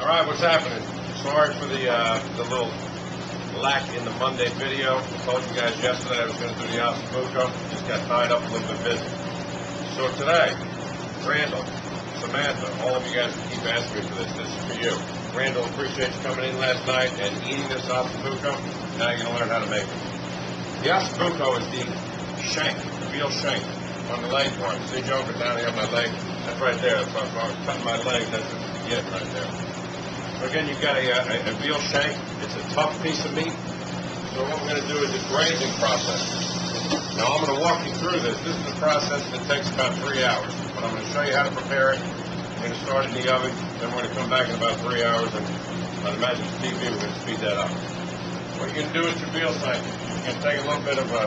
Alright, what's happening? Sorry for the little lack in the Monday video. I told you guys yesterday I was going to do the Osso Bucco. Just got tied up, a little bit busy. So today, Randall, Samantha, all of you guys keep asking me for this. This is for you. Randall, appreciate you coming in last night and eating this Osso Bucco. Now you're going to learn how to make it. The Osso Bucco is the shank, the veal shank on the leg part. See, Joker, down here on my leg? That's right there. That's why I'm cutting my leg. That's what you get right there. So again, you've got a veal shank. It's a tough piece of meat. So what we're going to do is the grazing process. Now I'm going to walk you through this. This is a process that takes about 3 hours. But I'm going to show you how to prepare it. We're going to start in the oven. Then we're going to come back in about 3 hours. And on the Magic TV, we're going to speed that up. What you're going to do is your veal shank. You're going to take a little bit of a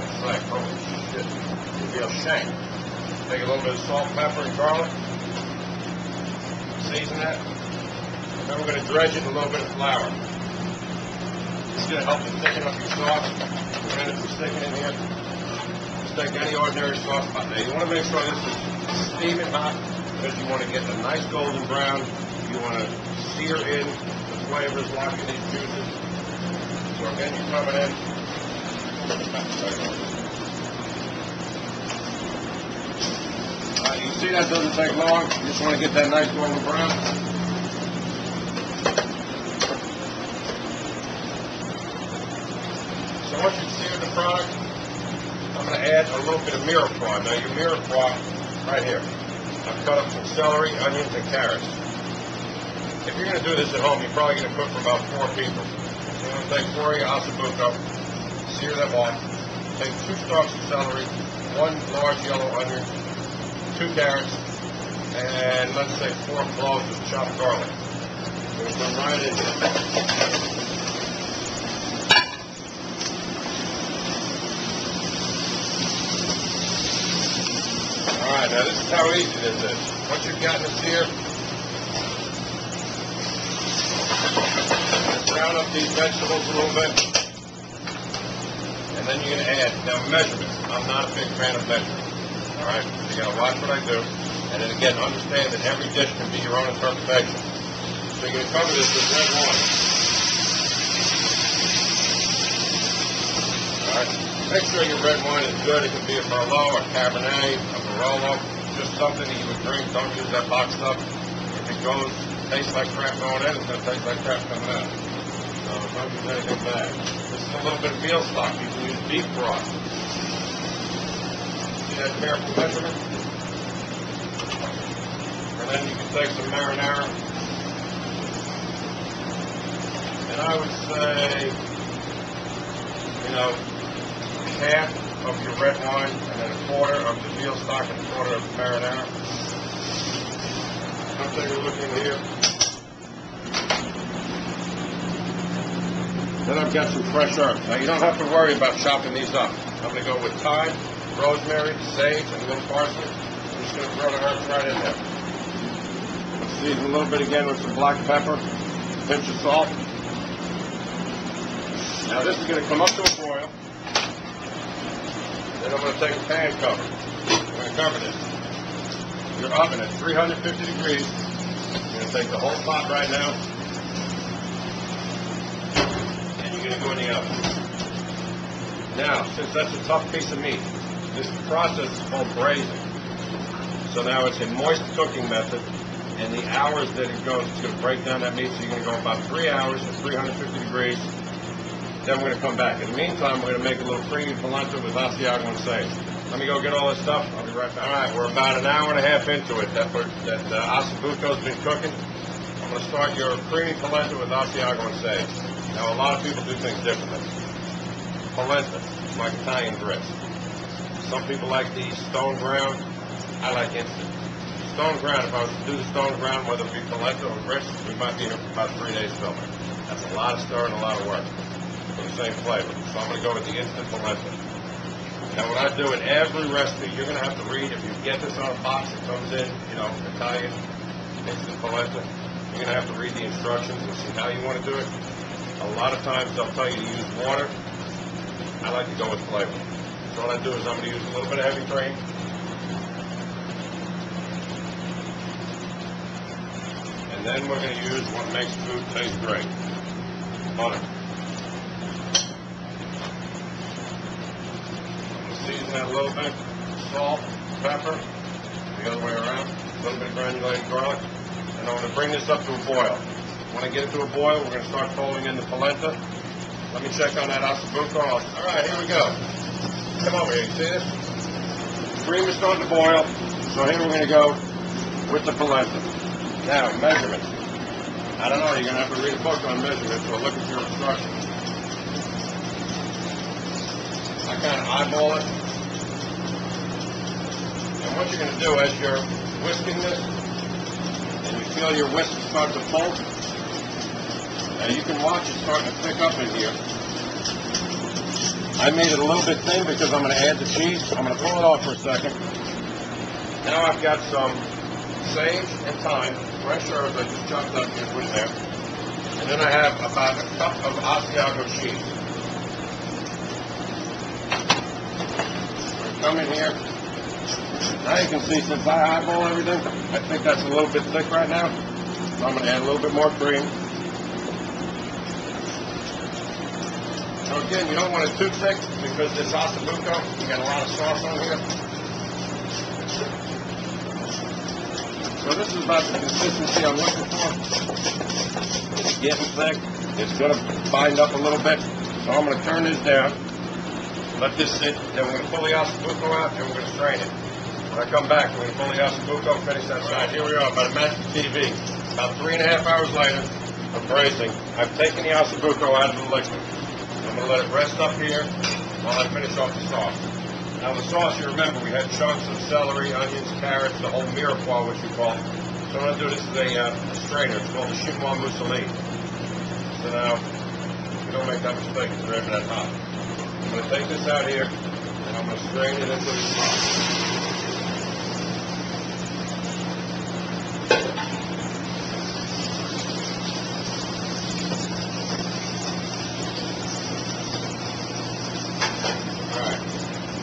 veal shank. Take a little bit of salt, pepper, and garlic. Season that. And then we're going to dredge it in a little bit of flour. This is going to help to thicken up your sauce. Prevent it from sticking in here. Just take any ordinary sauce pot. Now you want to make sure this is steaming hot because you want to get a nice golden brown. You want to sear in the flavors, lock in these juices. So again, you're coming in. You see that doesn't take long. You just want to get that nice golden brown. So once you sear the product, I'm going to add a little bit of mirepoix. Now your mirepoix, right here. I've cut up some celery, onions, and carrots. If you're going to do this at home, you're probably going to cook for about 4 people. So you're going to take 4 of your Osso Bucco, sear them off, take 2 stalks of celery, 1 large yellow onion, 2 carrots, and let's say 4 cloves of chopped garlic. We're going to come right in here. Alright, now this is how easy this is. Once you've gotten this here, brown up these vegetables a little bit, and then you're going to add, now measurements. I'm not a big fan of measurements. Alright, so you got to watch what I do, and then again, understand that every dish can be your own interpretation. So you're going to cover this with red wine. Alright, make sure your red wine is good. It can be a Merlot, a Cabernet, a Barolo, just something that you would drink. Don't use that box stuff. If it tastes like crap going in, it's going to taste like crap coming out. So don't use anything bad. This is a little bit of veal stock. You can use beef broth. That careful measurement. And then you can take some marinara. And I would say, half of your red wine and then a quarter of the veal stock and a quarter of the marinara. I'll take a look in here. Then I've got some fresh herbs. Now you don't have to worry about chopping these up. I'm going to go with thyme, rosemary, sage, and a little parsley. I'm just going to throw the herbs right in there. Season a little bit again with some black pepper, a pinch of salt. Now this is going to come up to a boil. Then I'm going to take a pan cover. I'm going to cover this. Your oven at 350 degrees. You're going to take the whole pot right now. And you're going to go in the oven. Now, since that's a tough piece of meat, this process is called braising. So now it's a moist cooking method, and the hours that it goes, it's going to break down that meat, so you're going to go about 3 hours at 350 degrees. Then we're going to come back. In the meantime, we're going to make a little creamy polenta with Asiago and sage. Let me go get all this stuff. I'll be right back. All right, we're about an hour and a half into it. That Osso Bucco's been cooking. I'm going to start your creamy polenta with Asiago and sage. Now, a lot of people do things differently. Polenta, like Italian grits. Some people like the stone ground. I like instant. Stone ground, if I was to do the stone ground, whether it be polenta or grits, we might be here for about 3 days filming. That's a lot of stir and a lot of work for the same flavor. So I'm going to go with the instant polenta. Now what I do in every recipe, you're going to have to read, if you get this on a box, it comes in, Italian instant polenta. You're going to have to read the instructions and see how you want to do it. A lot of times they'll tell you to use water. I like to go with flavor. So what I do is I'm going to use a little bit of heavy cream. And And then we're going to use what makes food taste great. Butter. I'm going to season that a little bit. Salt, pepper, the other way around. A little bit of granulated garlic. And I'm going to bring this up to a boil. When I get it to a boil, we're going to start folding in the polenta. Let me check on that Osso Bucco. All right, here we go. Come over here. You see this? The cream is starting to boil. So here we're going to go with the polenta. Now, measurements. I don't know. You're going to have to read a book on measurements or look at your instructions. I kind of eyeball it. And what you're going to do as you're whisking this, and you feel your whisk start to fold, you can watch it starting to thick up in here. I made it a little bit thin because I'm going to add the cheese. I'm going to pull it off for a second. Now I've got some sage and thyme, fresh herbs I just chopped up and put in there. And then I have about a cup of Asiago cheese. Come in here. Now you can see, since I eyeball everything, I think that's a little bit thick right now. So I'm going to add a little bit more cream. So again, you don't want it too thick because this Osso Bucco, you got a lot of sauce on here. So this is about the consistency I'm looking for. It's getting thick. It's going to bind up a little bit. So I'm going to turn this down. Let this sit. Then we're going to pull the Osso Bucco out and we're going to strain it. When I come back, we're going to pull the Osso Bucco, finish that side. Here we are, about a match TV. About 3.5 hours later of braising, I've taken the Osso Bucco out of the liquid. I'm going to let it rest up here while I finish off the sauce. Now the sauce, you remember, we had chunks of celery, onions, carrots, the whole mirepoix, which we call it. So I'm going to do this as a strainer. It's called the chinois mousseline. So now, we don't make that mistake. It's very that hot. I'm going to take this out here, and I'm going to strain it into the sauce.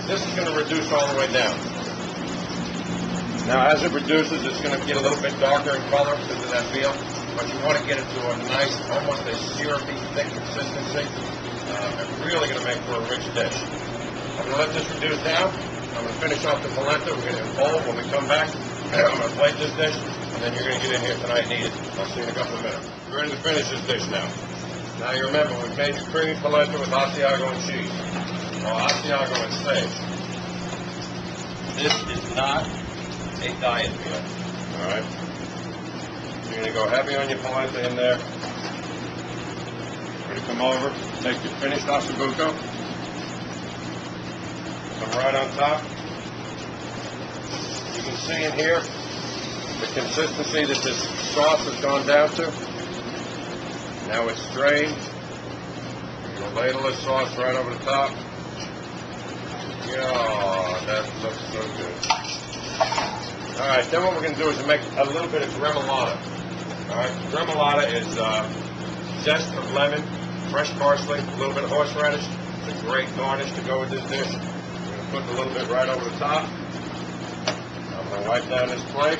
This is going to reduce all the way down. Now, as it reduces, it's going to get a little bit darker in color because of that feel, but you want to get it to a nice, almost a syrupy, thick consistency. It's really going to make for a rich dish. I'm going to let this reduce down. I'm going to finish off the polenta. We're going to bowl. When we come back, I'm going to plate this dish, and then you're going to get in here tonight and eat it. I'll see you in a couple of minutes. We're ready to finish this dish now. Now, you remember, we've made the creamy polenta with Asiago and cheese. Asiago and sage. This is not a diet meal. Alright? You're going to go heavy on your polenta in there. You're going to come over, take your finished Osso Bucco, come right on top. You can see in here the consistency that this sauce has gone down to. Now it's strained. You're going to ladle this sauce right over the top. Oh, that looks so good. All right, then what we're going to do is make a little bit of gremolata. All right, gremolata is zest of lemon, fresh parsley, a little bit of horseradish. It's a great garnish to go with this dish. We're going to put a little bit right over the top. I'm going to wipe down this plate.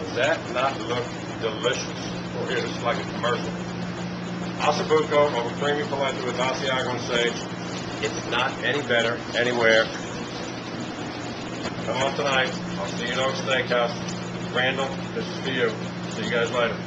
Does that not look delicious? Oh, here, this is like a commercial. Osso Bucco over creamy polenta with Asiago and sage. It's not any better anywhere. Come on tonight. I'll see you at Oak Steakhouse. Randall, this is for you. See you guys later.